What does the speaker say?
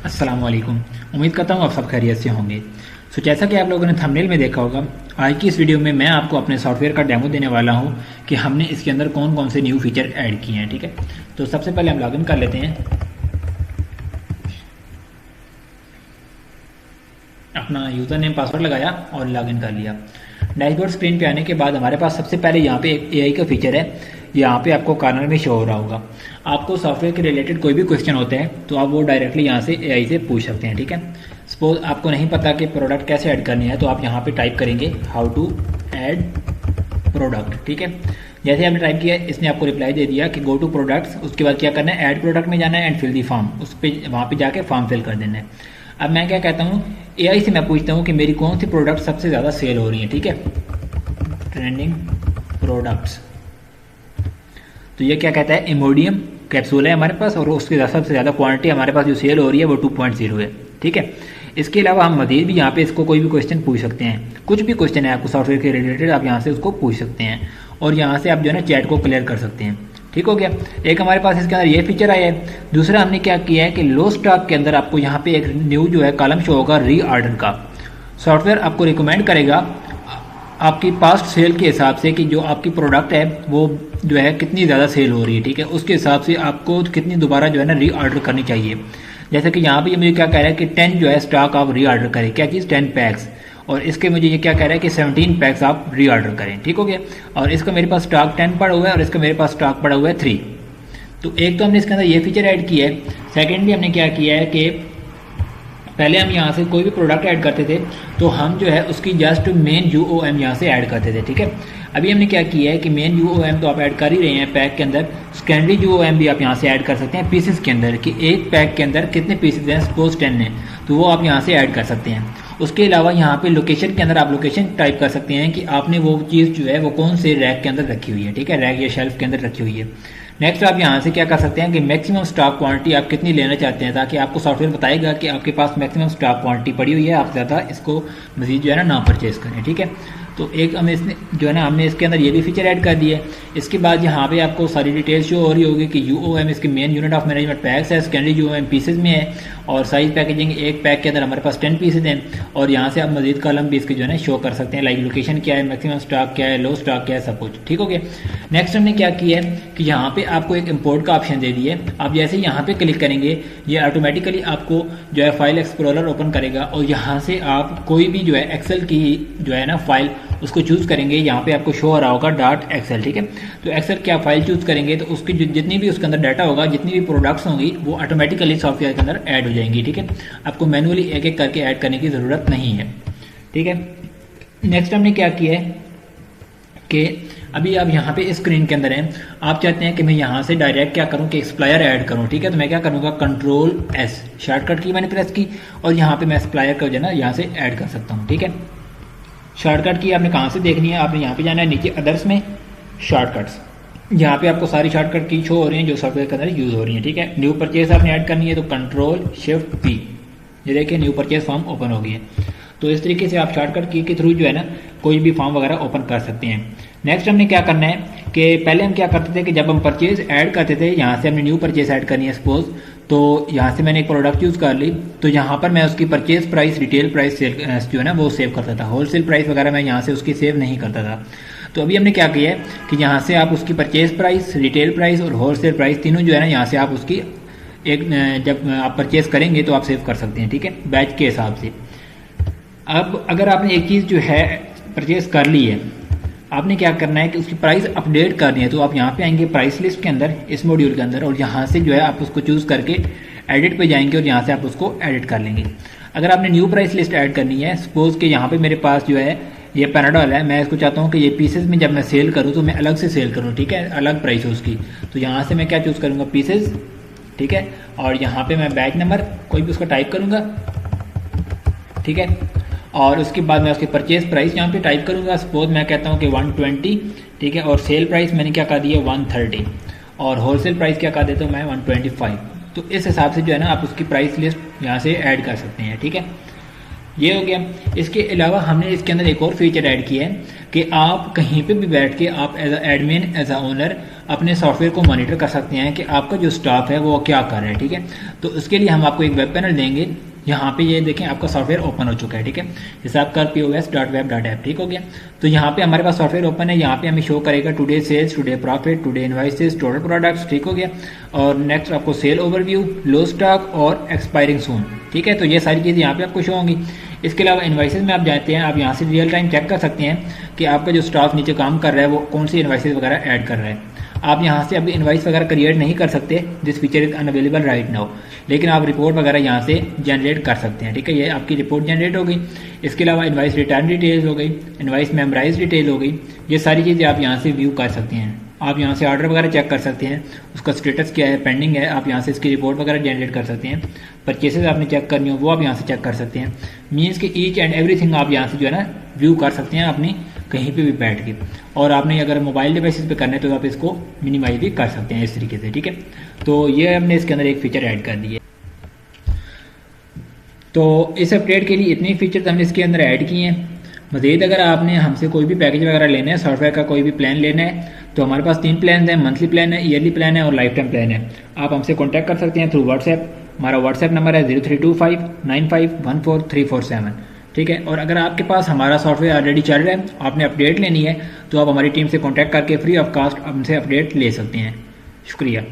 अस्सलाम वालेकुम। उम्मीद करता हूँ आप सब खैरियत से होंगे। जैसा कि आप लोगों ने थंबनेल में देखा होगा, आज की इस वीडियो में मैं आपको अपने सॉफ्टवेयर का डेमो देने वाला हूँ कि हमने इसके अंदर कौन कौन से न्यू फीचर ऐड किए हैं। ठीक है, तो सबसे पहले हम लॉगिन कर लेते हैं। अपना यूज़र नेम पासवर्ड लगाया और लॉगिन कर लिया। डैशबोर्ड स्क्रीन पे आने के बाद हमारे पास सबसे पहले यहाँ पे एक एआई का फीचर है। यहाँ पे आपको कॉर्नर में शो हो रहा होगा। आपको सॉफ्टवेयर के रिलेटेड कोई भी क्वेश्चन होते हैं तो आप वो डायरेक्टली यहाँ से एआई से पूछ सकते हैं। ठीक है, सपोज आपको नहीं पता कि प्रोडक्ट कैसे ऐड करनी है तो आप यहाँ पे टाइप करेंगे हाउ टू ऐड प्रोडक्ट। ठीक है, जैसे आपने टाइप किया इसने आपको रिप्लाई दे दिया कि गो टू प्रोडक्ट्स, उसके बाद क्या करना है, ऐड प्रोडक्ट में जाना है एंड फिल दी फॉर्म, उस पर वहाँ पे जाके फॉर्म फिल कर देना है। अब मैं क्या कहता हूँ, एआई से मैं पूछता हूँ कि मेरी कौन सी प्रोडक्ट सबसे ज़्यादा सेल हो रही है। ठीक है, ट्रेंडिंग प्रोडक्ट्स, तो ये क्या कहता है, इमोडियम कैप्सूल है हमारे पास और उसकी सबसे ज़्यादा क्वांटिटी हमारे पास जो सेल हो रही है वो 2.0 है। ठीक है, इसके अलावा हम मजीद भी यहाँ पे इसको कोई भी क्वेश्चन पूछ सकते हैं। कुछ भी क्वेश्चन है आपको सॉफ्टवेयर के रिलेटेड, आप यहाँ से उसको पूछ सकते हैं और यहाँ से आप जो है ना चैट को क्लियर कर सकते हैं। ठीक हो गया, एक हमारे पास इसके अंदर ये फीचर आया है। दूसरा हमने क्या किया है कि लो स्टॉक के अंदर आपको यहाँ पे एक न्यू जो है कॉलम शो होगा रीऑर्डर का। सॉफ्टवेयर आपको रिकमेंड करेगा आपकी पास्ट सेल के हिसाब से कि जो आपकी प्रोडक्ट है वो जो है कितनी ज़्यादा सेल हो रही है। ठीक है, उसके हिसाब से आपको कितनी दोबारा जो है ना रीऑर्डर करनी चाहिए। जैसे कि यहाँ पे मुझे क्या कह रहा है कि 10 जो है स्टॉक आप रीऑर्डर करें, क्या चीज़ 10 पैक्स, और इसके मुझे ये क्या कह रहा है कि 17 पैक्स आप रीऑर्डर करें। ठीक हो गया, और इसका मेरे पास स्टॉक 10 पड़ा हुआ है और इसका मेरे पास स्टॉक पड़ा हुआ है 3। तो एक तो हमने इसके अंदर ये फीचर ऐड किया है। सेकेंडली हमने क्या किया है कि पहले हम यहाँ से कोई भी प्रोडक्ट ऐड करते थे तो हम जो है उसकी जस्ट मेन यूओएम यहाँ से ऐड करते थे। ठीक है, अभी हमने क्या किया है कि मेन यूओएम तो आप ऐड कर ही रहे हैं पैक के अंदर, सेकेंडरी यूओएम भी आप यहाँ से ऐड कर सकते हैं पीसेस के अंदर, कि एक पैक के अंदर कितने पीसेस हैं, सपोज 10 है तो वो आप यहाँ से ऐड कर सकते हैं। उसके अलावा यहाँ पे लोकेशन के अंदर आप लोकेशन टाइप कर सकते हैं कि आपने वो चीज़ जो है वो कौन से रैक के अंदर रखी हुई है। ठीक है, रैक या शेल्फ के अंदर रखी हुई है। नेक्स्ट आप यहाँ से क्या कर सकते हैं कि मैक्सिमम स्टॉक क्वांटिटी आप कितनी लेना चाहते हैं, ताकि आपको सॉफ्टवेयर बताएगा कि आपके पास मैक्सिमम स्टॉक क्वांटिटी पड़ी हुई है, आप ज़्यादा इसको मजीद जो है ना परचेज करें। ठीक है, तो एक हमें इसने जो है ना हमने इसके अंदर ये भी फीचर ऐड कर दिया है। इसके बाद यहाँ पे आपको सारी डिटेल्स शो हो रही होगी कि यूओएम इसकी main unit of management PACS है, सेकेंडरी यूओएम पीसेज में है और साइज पैकेजिंग एक पैक के अंदर हमारे पास 10 पीसेज हैं। और यहाँ से आप मजीद कॉलम भी इसके जो है ना शो कर सकते हैं, लाइक लोकेशन क्या है, मैक्सिमम स्टॉक क्या है, लो स्टॉक क्या है, सब कुछ। ठीक हो गया, नेक्स्ट हमने क्या किया है कि यहाँ पे आपको एक इंपोर्ट का ऑप्शन दे दिया है। आप जैसे यहाँ पे क्लिक करेंगे ये ऑटोमेटिकली आपको जो है फाइल एक्सप्लोरर ओपन करेगा और यहाँ से आप कोई भी जो है एक्सेल की जो है ना फाइल उसको चूज करेंगे। यहाँ पे आपको शो हो रहा होगा .xl। ठीक है, तो एक्सेल क्या फाइल चूज करेंगे तो उसकी जितनी भी उसके अंदर डाटा होगा, जितनी भी प्रोडक्ट्स होंगी वो ऑटोमेटिकली सॉफ्टवेयर के अंदर ऐड हो जाएंगी। ठीक है, आपको मैनुअली एक एक करके ऐड करने की ज़रूरत नहीं है। ठीक है, नेक्स्ट हमने क्या किया है कि अभी आप यहाँ पे स्क्रीन के अंदर हैं, आप चाहते हैं कि मैं यहाँ से डायरेक्ट क्या करूँ कि एक्सप्लायर ऐड करूँ। ठीक है, तो मैं क्या करूँगा, Ctrl+S शॉर्टकट की मैंने प्रेस की और यहाँ पे मैं एक्सप्लायर का जो है ना यहाँ से ऐड कर सकता हूँ। ठीक है, शॉर्टकट की आपने कहाँ से देखनी है, आपने यहाँ पे जाना है नीचे अदर्स में शॉर्टकट्स, यहाँ पे आपको सारी शॉर्टकट की शो हो रही हैं जो सॉफ्टवेयर के अंदर यूज़ हो रही है। ठीक है, न्यू परचेज आपने ऐड करनी है तो Ctrl+Shift+P, ये देखिए न्यू परचेज फॉर्म ओपन हो गई है। तो इस तरीके से आप शॉर्टकट की के थ्रू जो है ना कोई भी फॉर्म वगैरह ओपन कर सकते हैं। नेक्स्ट हमने क्या करना है कि पहले हम क्या करते थे कि जब हम परचेज ऐड करते थे, यहाँ से हमने न्यू परचेज ऐड करनी है सपोज, तो यहाँ से मैंने एक प्रोडक्ट यूज़ कर ली तो यहाँ पर मैं उसकी purchase price, retail price cell जो है ना वो सेव करता था, होलसेल प्राइस वगैरह मैं यहाँ से उसकी सेव नहीं करता था। तो अभी हमने क्या किया है कि यहाँ से आप उसकी परचेज प्राइस, रिटेल प्राइस और होलसेल प्राइस तीनों जो है ना यहाँ से आप उसकी एक जब आप परचेज करेंगे तो आप सेव कर सकते हैं। ठीक है, बैच के हिसाब से। अब अगर आपने एक चीज़ जो है परचेज कर ली है, आपने क्या करना है कि उसकी प्राइस अपडेट करनी है, तो आप यहाँ पे आएंगे प्राइस लिस्ट के अंदर, इस मॉड्यूल के अंदर, और यहाँ से जो है आप उसको चूज़ करके एडिट पे जाएंगे और यहाँ से आप उसको एडिट कर लेंगे। अगर आपने न्यू प्राइस लिस्ट ऐड करनी है, सपोज कि यहाँ पे मेरे पास जो है ये पैनाडोल है, मैं इसको चाहता हूँ कि ये पीसेज में जब मैं सेल करूँ तो मैं अलग से सेल करूँ। ठीक है, अलग प्राइस है उसकी, तो यहाँ से मैं क्या चूज़ करूँगा, पीसेज। ठीक है, और यहाँ पे मैं बैच नंबर कोई भी उसका टाइप करूँगा। ठीक है, और उसके बाद मैं उसकी परचेज प्राइस यहाँ पे टाइप करूँगा, सपोज मैं कहता हूँ कि 120। ठीक है, और सेल प्राइस मैंने क्या कर दिया 130 और होलसेल प्राइस क्या कर देता हूँ मैं 125। तो इस हिसाब से जो है ना आप उसकी प्राइस लिस्ट यहाँ से ऐड कर सकते हैं। ठीक है, ये हो गया। इसके अलावा हमने इसके अंदर एक और फीचर ऐड किया है कि आप कहीं पे भी बैठ के आप as a admin, as a owner अपने सॉफ्टवेयर को मॉनिटर कर सकते हैं कि आपका जो स्टाफ है वो क्या कर रहा है, ठीक है। तो उसके लिए हम आपको एक वेब पैनल देंगे। यहाँ पे ये देखें आपका सॉफ्टवेयर ओपन हो चुका है, ठीक है। जैसे आपका pos.web.app ठीक हो गया। तो यहाँ पे हमारे पास सॉफ्टवेयर ओपन है। यहाँ पे हमें शो करेगा today sales, today profit, today invoices, total products, ठीक हो गया। और नेक्स्ट आपको सेल ओवरव्यू, लो स्टॉक और एक्सपायरिंग सून, ठीक है। तो ये सारी चीज़ें यहाँ पे आपको शो होंगी। इसके अलावा इन्वाइसेस में आप जाते हैं, आप यहाँ से रियल टाइम चेक कर सकते हैं कि आपका जो स्टाफ नीचे काम कर रहा है वो कौन सी इन्वाइसेस वगैरह ऐड कर रहा है। आप यहाँ से अभी इनवाइस वगैरह क्रिएट नहीं कर सकते, this feature is unavailable right now, लेकिन आप रिपोर्ट वगैरह यहाँ से जनरेट कर सकते हैं, ठीक है। ये आपकी रिपोर्ट जनरेट हो गई। इसके अलावा इनवाइस रिटर्न डिटेल्स हो गई, इनवाइस मेमोराइज डिटेल हो गई। ये सारी चीज़ें आप यहाँ से व्यू कर सकते हैं। आप यहाँ से ऑर्डर वगैरह चेक कर सकते हैं, उसका स्टेटस क्या है, पेंडिंग है, आप यहाँ से इसकी रिपोर्ट वगैरह जनरेट कर सकते हैं। परचेसेस आपने चेक करनी हो वो आप यहाँ से चेक कर सकते हैं। मीन्स कि ईच एंड एवरीथिंग आप यहाँ से जो है ना व्यू कर सकते हैं अपनी कहीं पे भी बैठ के। और आपने अगर मोबाइल डिवाइसेस पे करना है तो आप इसको मिनिमाइज भी कर सकते हैं इस तरीके से, ठीक है। तो ये हमने इसके अंदर एक फीचर ऐड कर दी है। तो इस अपडेट के लिए इतने फीचर्स हमने इसके अंदर ऐड किए हैं। मज़ीद अगर आपने हमसे कोई भी पैकेज वगैरह लेना है, सॉफ्टवेयर का कोई भी प्लान लेना है, तो हमारे पास 3 प्लान हैं, मंथली प्लान है, ईयरली प्लान है और लाइफ टाइम प्लान है। आप हमसे कॉन्टैक्ट कर सकते हैं थ्रू व्हाट्सएप। हमारा व्हाट्सएप नंबर है 0325951447, ठीक है। और अगर आपके पास हमारा सॉफ्टवेयर ऑलरेडी चल रहा है, आपने अपडेट लेनी है, तो आप हमारी टीम से कॉन्टैक्ट करके फ्री ऑफ कास्ट हमसे अपडेट ले सकते हैं। शुक्रिया।